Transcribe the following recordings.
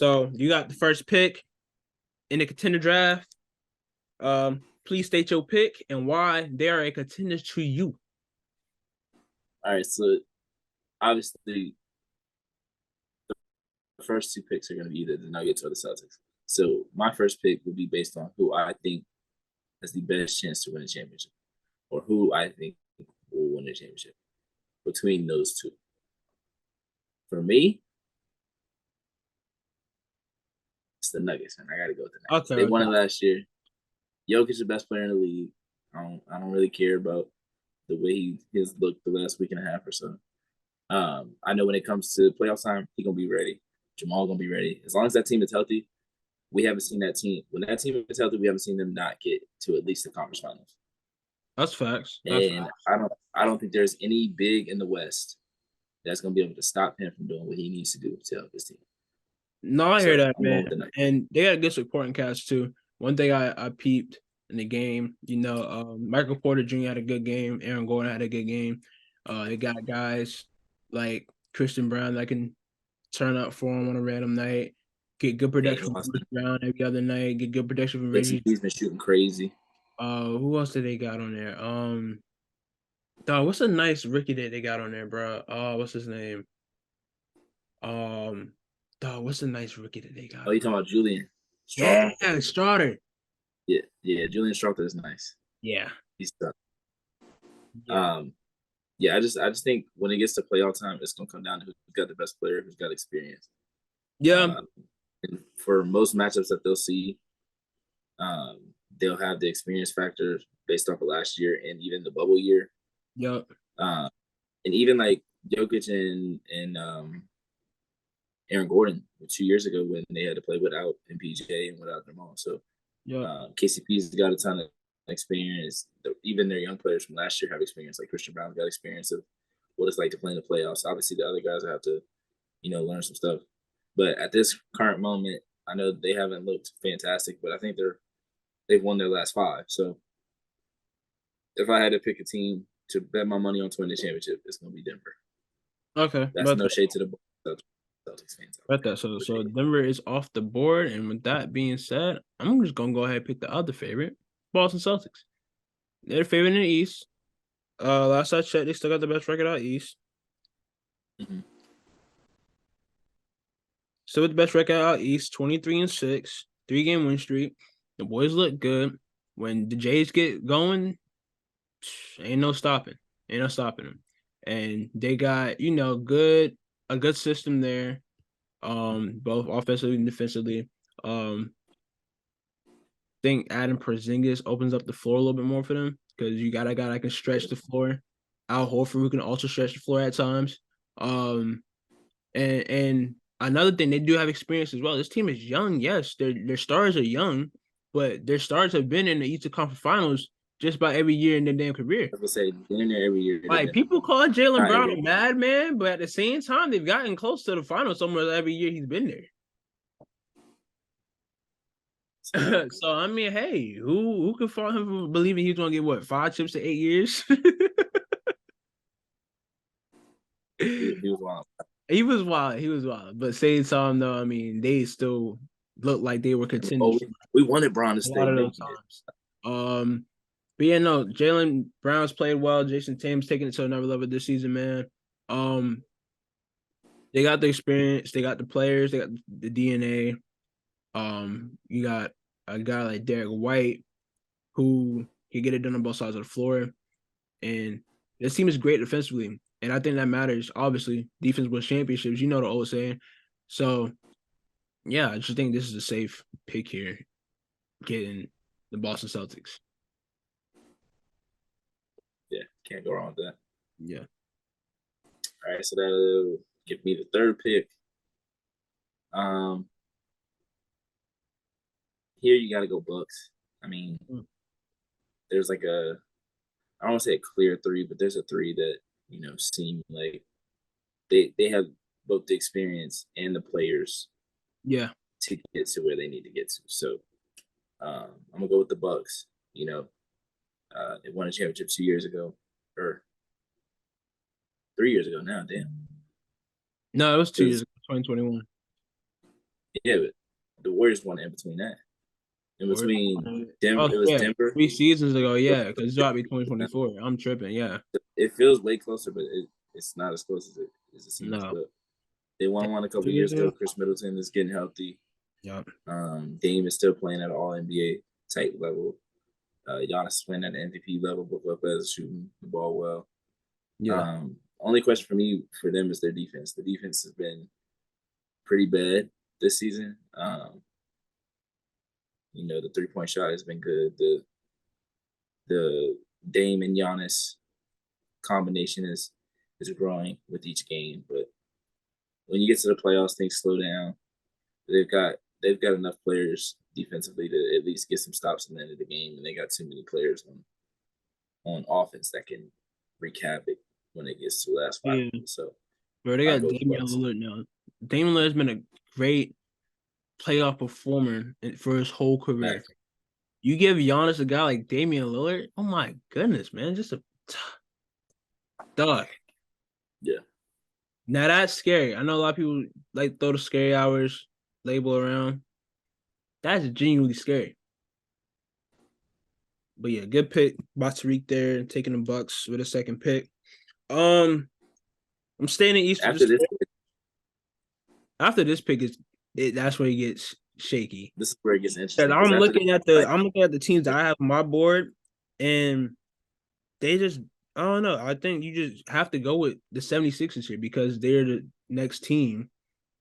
So you got the first pick in the contender draft. Please state your pick and why they are a contender to you. All right, so obviously the first two picks are going to be either the Nuggets or the Celtics. So my first pick would be based on who I think has the best chance to win a championship, or who I think will win a championship between those two. For me, it's the Nuggets, man. I got to go with the Nuggets. Okay, They won okay. it last year. Jokic is the best player in the league. I don't really care about the way he's looked the last week and a half or so. I know when it comes to playoff time, he's gonna be ready. Jamal gonna be ready. As long as that team is healthy, we haven't seen that team. When that team is healthy, we haven't seen them not get to at least the conference finals. That's facts. That's And facts. I don't think there's any big in the West that's gonna be able to stop him from doing what he needs to do to help his team. No, I hear So that, I'm going man. with the Nuggets. And they got a good supporting cast too. One thing I peeped in the game, Michael Porter Jr. had a good game. Aaron Gordon had a good game. They got guys like Christian Brown that can turn up for him on a random night. Get good Peyton production from Bruce Watson, Brown every other night. Get good production from Reggie. He's been shooting crazy. Who else did they got on there? Dog, what's a nice rookie that they got on there, bro? What's his name? Um, Dog, what's a nice rookie that they Oh, got, you bro? talking about Julian Strawther? Yeah, Starter. Yeah, Julian Strawther is nice. Yeah, He's tough. yeah, Um, yeah, I just think when it gets to playoff time, it's gonna come down to who's got the best player, who's got experience. yeah, Um, and for most matchups that they'll see, they'll have the experience factor based off of last year and even the bubble year. yeah, Uh, and even like Jokic and Aaron Gordon 2 years ago when they had to play without MPJ and without Jamal. So yeah, KCP's got a ton of experience. Even their young players from last year have experience. Like Christian Brown got experience of what it's like to play in the playoffs. Obviously, the other guys have to, learn some stuff. But at this current moment, I know they haven't looked fantastic, but I think they've won their last five. So if I had to pick a team to bet my money on to win the championship, it's going to be Denver. okay, That's no shade to the Celtics fans out bet there. that. So Denver is off the board, and with that being said, I'm just gonna go ahead and pick the other favorite, Boston Celtics. They're favored in the East. Last I checked, they still got the best record out East. Mhm. Still with the best record out East, 23-6, 3-game win streak. The boys look good. When the Jays get going, ain't no stopping. Ain't no stopping them. And they got, a good system there. Both offensively and defensively. Think Adam Porzingis opens up the floor a little bit more for them because you got a guy that can stretch the floor. Al Horford who can also stretch the floor at times. Um, and another thing, they do have experience as well. This team is young, yes. Their stars are young, but their stars have been in the Eastern Conference Finals just about every year in their damn career. I was gonna say they're in there every year. They've Like been people call Jalen not Brown every a madman, but at the same time, they've gotten close to the finals somewhere every year he's been there. So I mean, hey, who can fault him for believing he's gonna get what 5 chips to 8 years? he was wild. He was wild. He was wild. But same time though, I mean, they still looked like they were Oh, contenders we wanted Brown to a lot stay. of No, those times. But yeah, no, Jalen Brown's played well. Jason Tatum's taking it to another level this season, man. Um, they got the experience, they got the players, they got the DNA. You got a guy like Derek White who can get it done on both sides of the floor. And this team is great defensively. And I think that matters. Obviously, defense wins championships. You know the old saying. So, yeah, I just think this is a safe pick here, getting the Boston Celtics. yeah, can't go wrong with that. Yeah. All right, so that'll give me the third pick. Um, Here you got to go Bucks. I mean, Mm. there's like I don't want to say a clear three, but there's a three that seem like they have both the experience and the players Yeah. to get to where they need to get to. So I'm gonna go with the Bucks. They won a championship 2 years ago, or 3 years ago now. Damn, No, it was 2 years because ago, 2021. Yeah, but the Warriors won in between that. In between Denver, Oh it was yeah, Denver. 3 seasons ago. Yeah, because it's about to be 2024. I'm tripping. Yeah, It feels way closer, but it's not as close as it seems. no. But they won one a couple years ago. Chris Middleton is getting healthy. Yeah. Dame is still playing at all NBA type level. Giannis is playing at the MVP level. Brook Lopez is shooting the ball well. Yeah. Only question for me for them is their defense. The defense has been pretty bad this season. The 3-point shot has been good. The Dame and Giannis combination is growing with each game, but when you get to the playoffs, things slow down. They've got enough players defensively to at least get some stops in the end of the game, and they got too many players on offense that can wreak havoc when it gets to the last 5 Yeah. minutes. So Bro, they I'll got go with the Damian Bucks. Lillard now. Damian Lillard's been a great playoff performer for his whole career. You give Giannis a guy like Damian Lillard, oh my goodness, man, just a dog. Yeah. Now that's scary. I know a lot of people like throw the scary hours label around. That's genuinely scary. But yeah, good pick by Tariq there, taking the Bucks with a second pick. I'm staying in East. After this pick that's where it gets shaky. This is where it gets Because interesting because after this, I'm looking at the teams that I have on my board, and they just I don't know. I think you just have to go with the 76ers here because they're the next team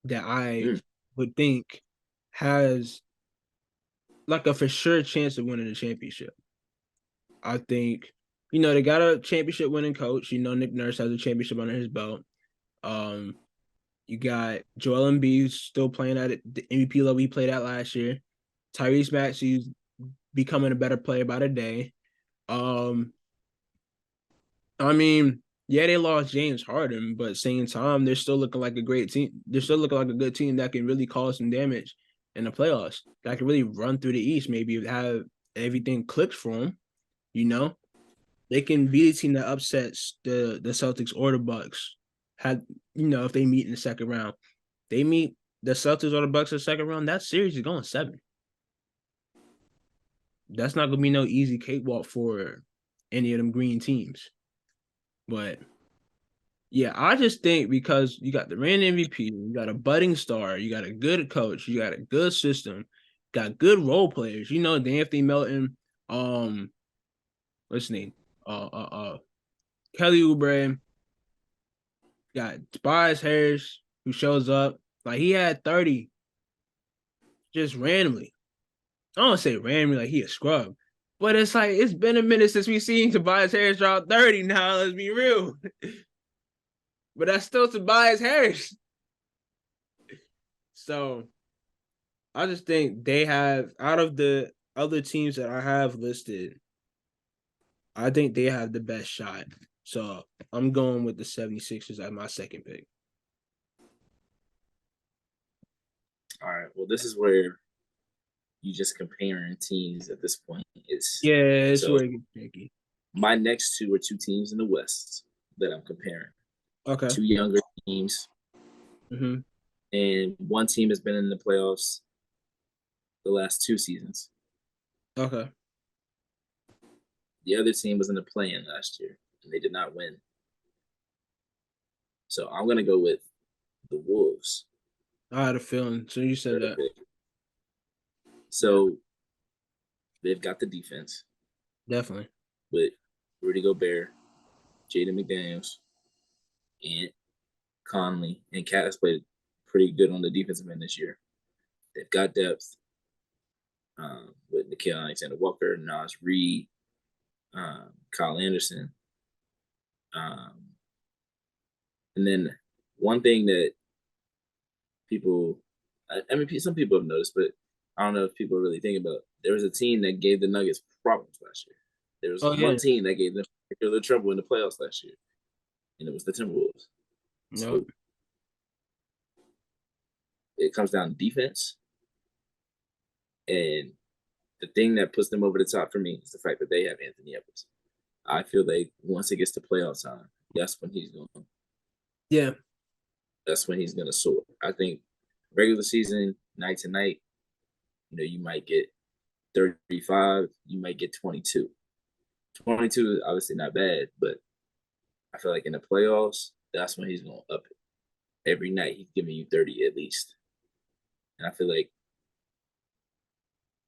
that I would think has like a for sure chance of winning the championship. I think, they got a championship winning coach. Nick Nurse has a championship under his belt. You got Joel Embiid still playing at the MVP level he played at last year. Tyrese Maxey's becoming a better player by the day. I mean, yeah, they lost James Harden, but same time, they're still looking like a great team. They're still looking like a good team that can really cause some damage in the playoffs. That can really run through the East, maybe have everything clicked for them. They can be the team that upsets the Celtics or the Bucks. If they meet in the second round, they meet the Celtics or the Bucks in the second round. That series is going 7. That's not gonna be no easy cakewalk for any of them green teams. But yeah, I just think because you got the reigning MVP, you got a budding star, you got a good coach, you got a good system, got good role players. D'Anthony Melton, what's his name? Kelly Oubre, got Tobias Harris, who shows up. Like he had 30 just randomly. I don't say randomly like he a scrub. But it's like it's been a minute since we've seen Tobias Harris drop 30 now, let's be real. But that's still Tobias Harris. So I just think they have, out of the other teams that I have listed, I think they have the best shot. So I'm going with the 76ers as my second pick. all right. Well, this is where you just comparing teams at this point. It's where it gets tricky. My next two are two teams in the West that I'm comparing. Okay. Two younger teams. Mm-hmm. And one team has been in the playoffs the last 2 seasons. Okay. The other team was in the play-in last year, and they did not win. So I'm going to go with the Wolves. I had a feeling. So you said that. So they've got the defense. Definitely. With Rudy Gobert, Jaden McDaniels, and Conley. And Cat has played pretty good on the defensive end this year. They've got depth with Nickeil Alexander-Walker, Naz Reid, Kyle Anderson. And then one thing that some people have noticed, but I don't know if people really think about, there was a team that gave the Nuggets problems last year. There was one team that gave them particular trouble in the playoffs last year, and it was the Timberwolves. Nope. So it comes down to defense. And the thing that puts them over the top for me is the fact that they have Anthony Edwards. I feel like once it gets to playoff time, that's when he's going to soar. I think regular season, night to night, you might get 35, you might get 22. 22 is obviously not bad, but I feel like in the playoffs, that's when he's going to up it. Every night he's giving you 30 at least. And I feel like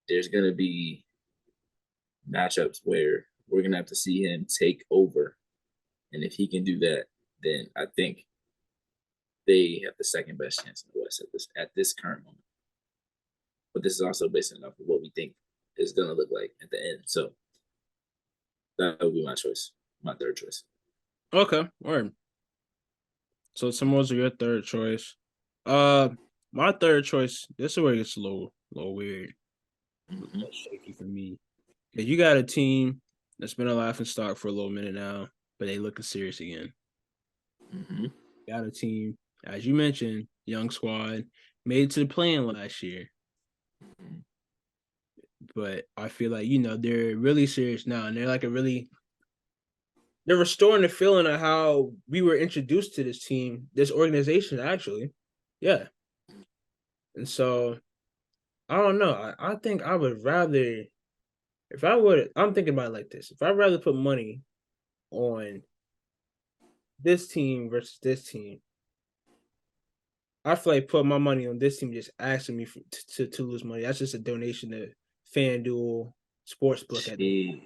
there's going to be matchups where we're going to have to see him take over. And if he can do that, then I think they have the second best chance in the West at this current moment. But this is also based on what we think is going to look like at the end. So that would be my choice, my third choice. Okay, word. So Timberwolves are your third choice. My third choice. This is where it gets a little weird, a little shaky for me. Cause you got a team that's been a laughing stock for a little minute now, but they looking serious again. Mm-hmm. Got a team, as you mentioned, young squad, made it to the play-in last year. But I feel like, they're really serious now. And they're restoring the feeling of how we were introduced to this team, this organization, actually. Yeah. And so, I don't know. I think I would rather, I'm thinking about it like this. If I'd rather put money on this team versus this team, I feel like putting my money on this team just asking me to lose money. That's just a donation to FanDuel Sportsbook at the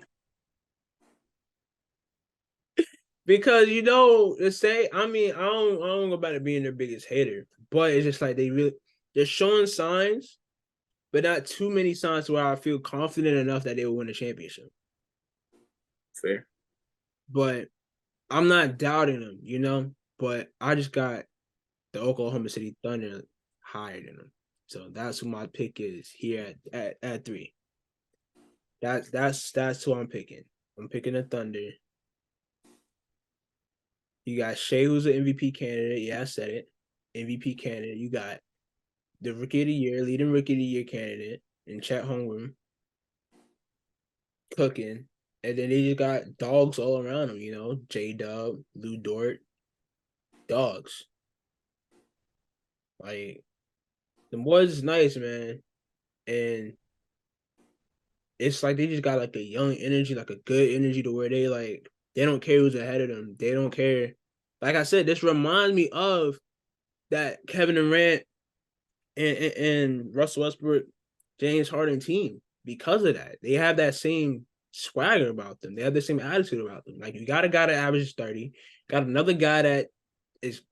because I don't go about it being their biggest hater, but it's just like they're showing signs, but not too many signs where I feel confident enough that they will win a championship. Fair. But I'm not doubting them, but I just got the Oklahoma City Thunder higher than them. So that's who my pick is here at 3. That's who I'm picking. I'm picking the Thunder. You got Shea, who's an MVP candidate. Yeah, I said it. MVP candidate. You got the Rookie of the Year, leading Rookie of the Year candidate in Chet Holmgren cooking. And then they just got dogs all around them, J-Dub, Lou Dort, dogs. Like, the boys is nice, man. And it's like they just got like a young energy, like a good energy to where they don't care who's ahead of them. They don't care. Like I said, this reminds me of that Kevin Durant and Russell Westbrook, James Harden team because of that. They have that same swagger about them. They have the same attitude about them. Like, you got a guy that averages 30, got another guy that is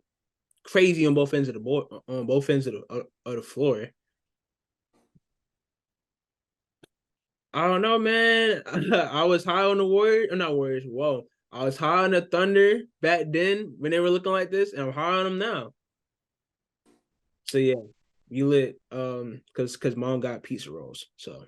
crazy on both ends of the board, on both ends of the floor. I don't know, man. I was high on the Warriors, or not Warriors. Whoa, I was high on the Thunder back then when they were looking like this, and I'm high on them now. So yeah, you lit. Because mom got pizza rolls. So